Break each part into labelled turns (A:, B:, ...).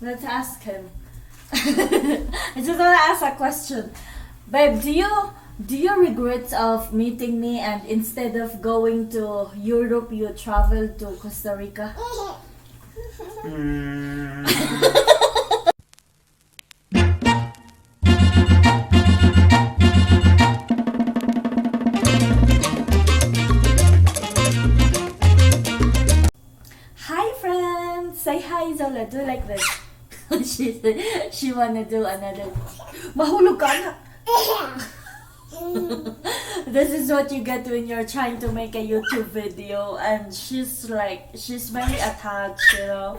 A: Let's ask him. I just want to ask a question. Babe, do you regret of meeting me and instead of going to Europe, you traveled to Costa Rica?
B: Mm,
A: Hi friends! Say hi, Zola. Do like this. she wanna do another. Mahulog ka na. This is what you get when you're trying to make a YouTube video and she's very attached, you know.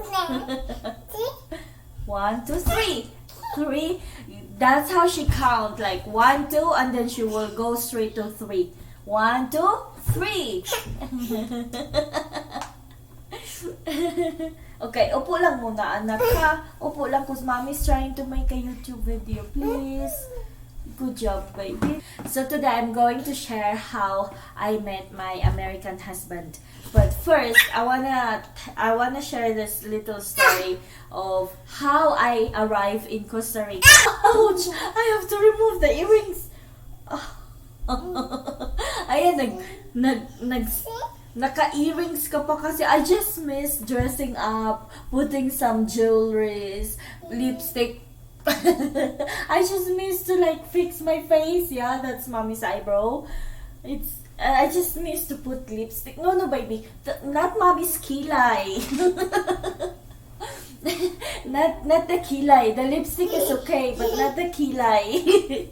A: 1, 2, 3. 3. That's how she count. Like 1, 2, and then she will go straight to 3. 1, 2, 3. Okay, upo lang muna, anak ha. Upo lang cause mommy's trying to make a YouTube video, please. Good job, baby. So today I'm going to share how I met my American husband. But first, I wanna share this little story of how I arrived in Costa Rica. Ouch! I have to remove the earrings. Ayan, naka-earrings ka pa kasi I just miss dressing up, putting some jewelries, lipstick. I just miss to like fix my face. Yeah, that's mommy's eyebrow. I just miss to put lipstick. No, baby, not mommy's kilay. not the kilay. The lipstick is okay, but not the kilay.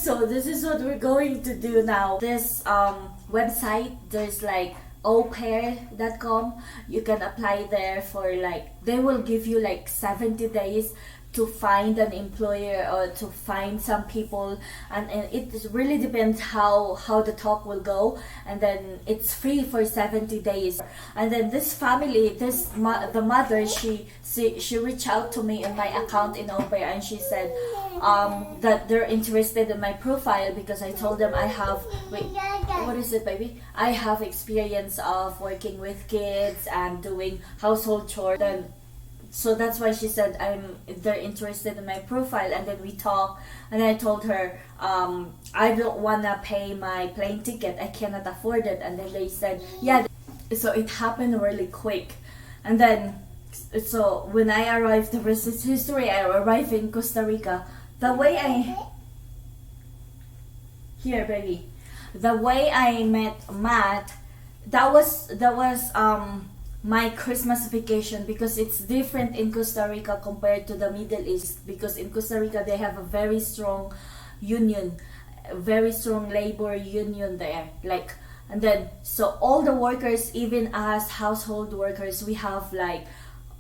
A: So this is what we're going to do now. This website, there's like aupair.com. You can apply there for like, they will give you like 70 days to find an employer or to find some people, and it really depends how the talk will go, and then it's free for 70 days. And then this family, the mother, she reached out to me in my account in Au Pair, and she said that they're interested in my profile because I told them I have, wait, what is it, baby? I have experience of working with kids and doing household chores. Then so that's why she said they're interested in my profile, and then we talked, and I told her I don't wanna pay my plane ticket, I cannot afford it, and then they said yeah. So it happened really quick, and then so when I arrived, the rest is history. I arrived in Costa Rica. The way I met Matt, that was my Christmas vacation, because it's different in Costa Rica compared to the Middle East, because in Costa Rica they have a very strong union, very strong labor union there, like, and then so all the workers, even as household workers, we have like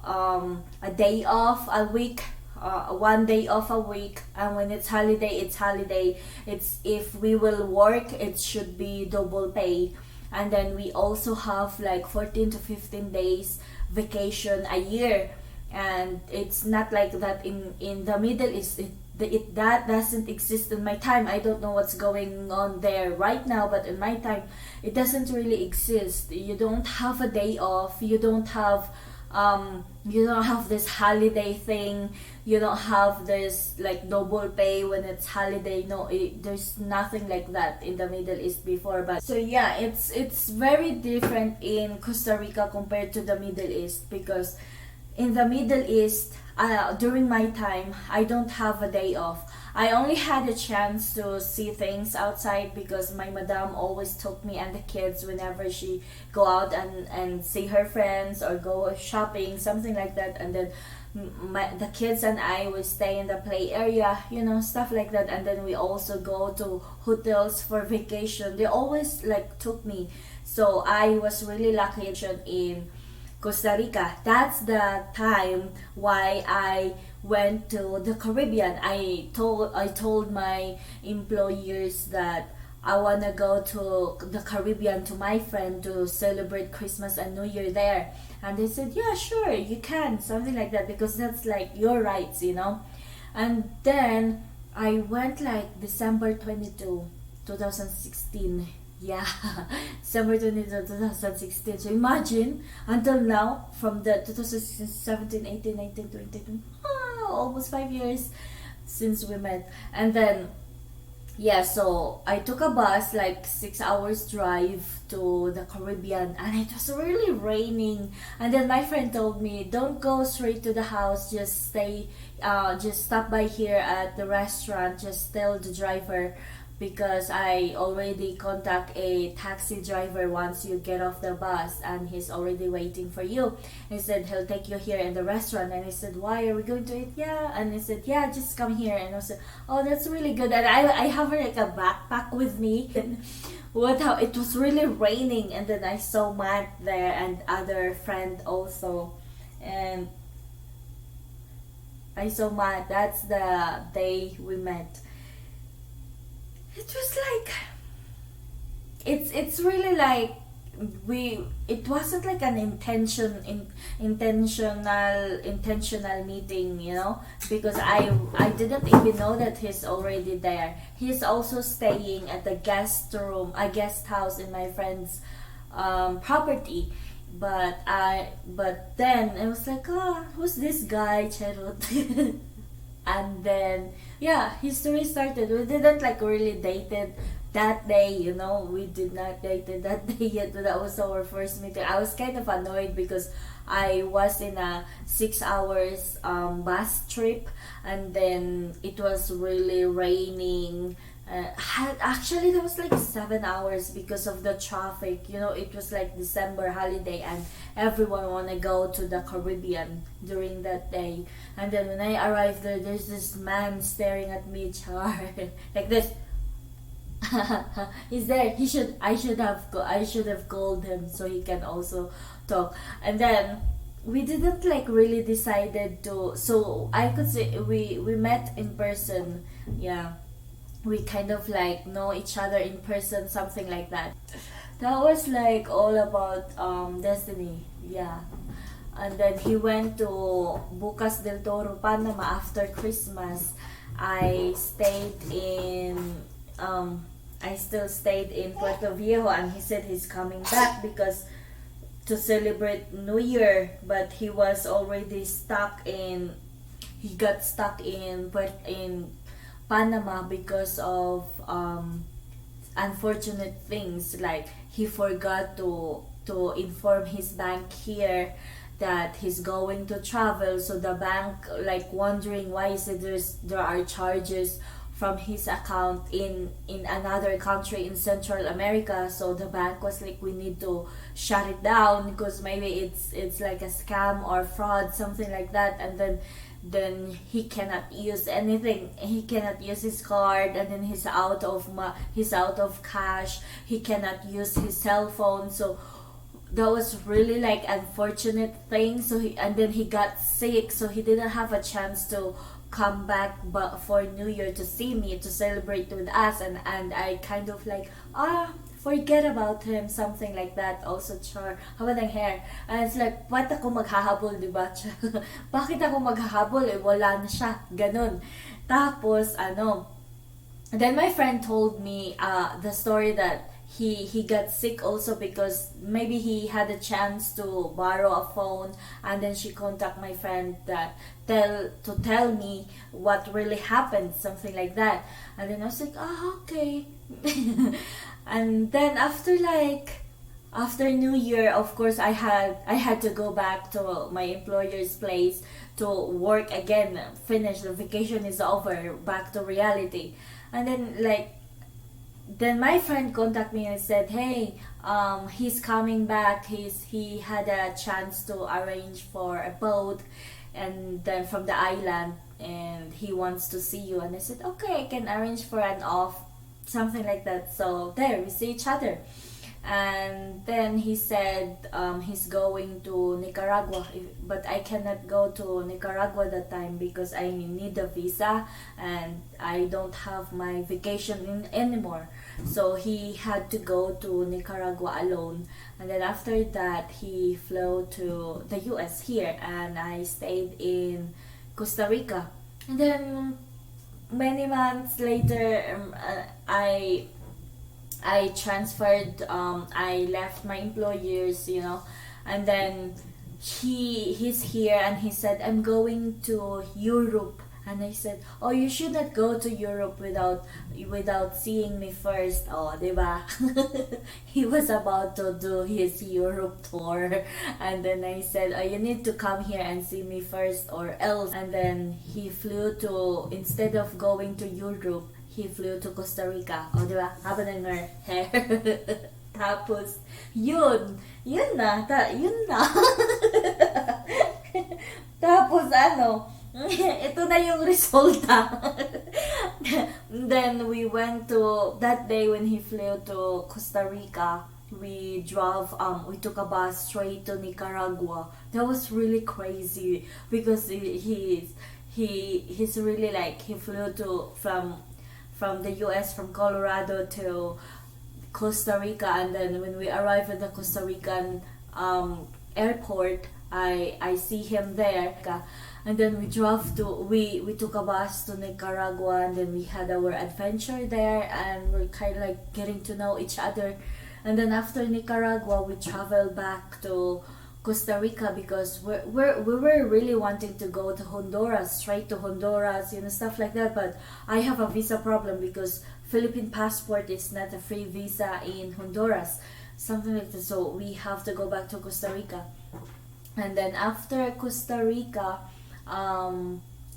A: a day off a week, 1 day off a week, and when it's holiday, it's holiday. It's, if we will work, it should be double pay. And then we also have like 14 to 15 days vacation a year, and it's not like that in the Middle East. That doesn't exist in my time. I don't know what's going on there right now, but in my time it doesn't really exist. You don't have a day off, you don't have this holiday thing, you don't have this like double pay when it's holiday. No, there's nothing like that in the Middle East before. But so yeah, it's very different in Costa Rica compared to the Middle East, because in the Middle East, during my time, I don't have a day off. I only had a chance to see things outside because my madam always took me and the kids whenever she go out and see her friends or go shopping, something like that. And then the kids and I will stay in the play area, stuff like that. And then we also go to hotels for vacation. They always like took me. So I was really lucky in Costa Rica. That's the time why I went to the Caribbean. I told my employers that I wanna go to the Caribbean to my friend to celebrate Christmas and New Year there. And they said, yeah, sure, you can, something like that, because that's like your rights, And then I went like December 22, 2016. Yeah, December 22, 2016. So imagine, until now, from the 2016, 17, 18, 19, 20, 20, almost 5 years since we met. And then, yeah, so I took a bus, like 6 hours drive to the Caribbean, and it was really raining. And then my friend told me, "Don't go straight to the house. Just stay. Just stop by here at the restaurant. Just tell the driver." Because I already contact a taxi driver once you get off the bus, and he's already waiting for you. He said he'll take you here in the restaurant, and I said, "Why are we going to eat?" "Yeah," and he said, "Yeah, just come here." And I said, "Oh, that's really good." And I have like a backpack with me. And it was really raining, and then I saw Matt there and other friend also, and I saw Matt. That's the day we met. It was like, it's really like, it wasn't like an intentional meeting, because I didn't even know that he's already there. He's also staying at the guest house in my friend's property. But then I was like, "Oh, who's this guy, Cherot?" And then, yeah, history started. We didn't like really dated that day, we did not dated that day yet. That was our first meeting. I was kind of annoyed because I was in a 6 hours bus trip, and then it was really raining. Actually, that was like 7 hours because of the traffic. It was like December holiday, and everyone wanna go to the Caribbean during that day. And then when I arrived there, there's this man staring at me, Char, like this. He's there. I should have called him so he can also talk. And then we didn't like really decided to. So I could say we met in person. Yeah, we kind of like know each other in person, something like that. That was like all about destiny. Yeah. And then he went to Bucas del Toro, Panama after Christmas. I stayed in I still stayed in Puerto Viejo, and he said he's coming back because to celebrate New Year, but he was already he got stuck in Panama because of unfortunate things, like he forgot to inform his bank here that he's going to travel. So the bank like wondering why is it there are charges from his account in another country in Central America. So the bank was like, we need to shut it down because maybe it's like a scam or fraud, something like that. And then he cannot use anything. He cannot use his card, and then he's out of cash. He cannot use his cell phone. So that was really like unfortunate thing. So and then he got sick, so he didn't have a chance to come back but for New Year to see me, to celebrate with us. And I kind of like, forget about him, something like that. Also, Char, haba ng hair. And it's like, ba't ako maghahabol, diba? Bakit ako maghahabol? Wala na siya. Ganun. Tapos, then my friend told me the story that he got sick also because maybe he had a chance to borrow a phone, and then she contact my friend that tell me what really happened, something like that. And then I was like, okay. And then after New Year, of course, I had to go back to my employer's place to work again. Finish, the vacation is over, back to reality. And then my friend contacted me and said, "Hey, he's coming back. He had a chance to arrange for a boat, and then from the island, and he wants to see you." And I said, "Okay, I can arrange for an off," something like that. So there we see each other. And then he said he's going to Nicaragua, but I cannot go to Nicaragua that time because I need a visa and I don't have my vacation anymore. So he had to go to Nicaragua alone. And then after that, he flew to the US here, and I stayed in Costa Rica. And then many months later, I transferred, I left my employers, and then he's here and he said, I'm going to Europe. And I said, oh, you should not go to Europe without seeing me first. Oh, diba? He was about to do his Europe tour. And then I said, oh, you need to come here and see me first or else. And then he flew to, instead of going to Europe, he flew to Costa Rica. Oh, diba? Haba ng hair. Tapos, yun na. Tapos ito na yung resulta. Then we went to, that day when he flew to Costa Rica, we took a bus straight to Nicaragua. That was really crazy because he's really like, he flew from the US, from Colorado to Costa Rica, and then when we arrived at the Costa Rican airport, I see him there. And then we took a bus to Nicaragua, and then we had our adventure there, and we're kind of like getting to know each other. And then after Nicaragua, we traveled back to Costa Rica because we were really wanting to go to Honduras, straight to Honduras, stuff like that. But I have a visa problem because Philippine passport is not a free visa in Honduras, something like that. So we have to go back to Costa Rica. And then after Costa Rica,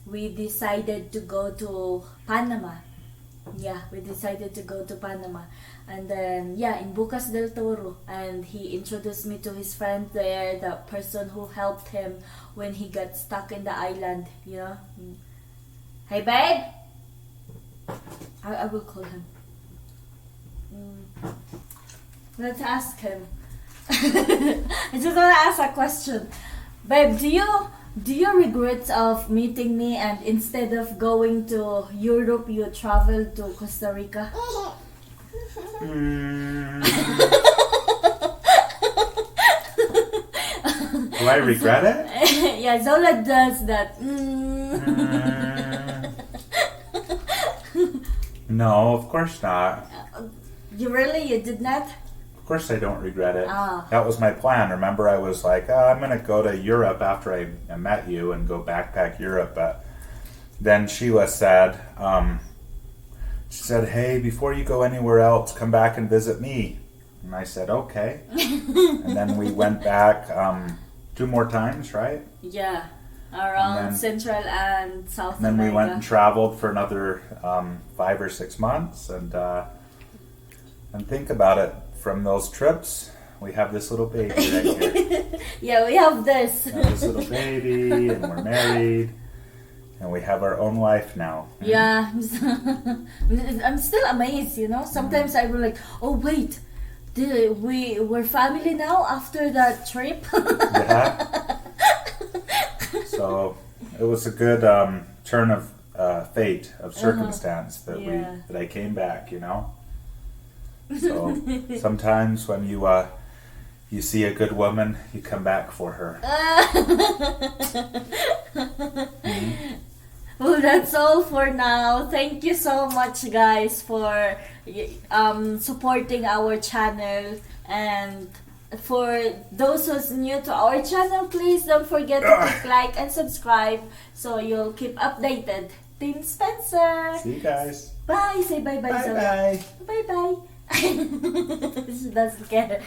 A: we decided to go to Panama. Yeah, we decided to go to Panama. And then, in Bucas del Toro. And he introduced me to his friend there, the person who helped him when he got stuck in the island, Hey, babe! I will call him. Let's ask him. I just want to ask a question. Babe, do you regret of meeting me and instead of going to Europe, you traveled to Costa Rica?
B: Do I regret it?
A: Yeah, Zola does that.
B: No, of course not.
A: You did not?
B: Of course I don't regret it.
A: Ah.
B: That was my plan. Remember, I was like, I'm going to go to Europe after I met you and go backpack Europe. But then Sheila said, hey, before you go anywhere else, come back and visit me. And I said, okay. And then we went back 2 more times, right?
A: Yeah, around Central and South America.
B: And then we went and traveled for another 5 or 6 months. And think about it. From those trips, we have this little baby right here.
A: Yeah, we have this.
B: We have this little baby, and we're married, and we have our own life now.
A: Yeah, I'm still amazed, Sometimes I will like, oh wait, we're family now after that trip.
B: Yeah. So it was a good turn of fate, of circumstance that I came back, So sometimes when you see a good woman, you come back for her.
A: Well, that's all for now. Thank you so much, guys, for supporting our channel. And for those who's new to our channel, please don't forget to click like and subscribe so you'll keep updated. Team Spencer.
B: See you guys.
A: Bye. Say bye-bye.
B: Bye-bye.
A: Bye-bye. That's scary.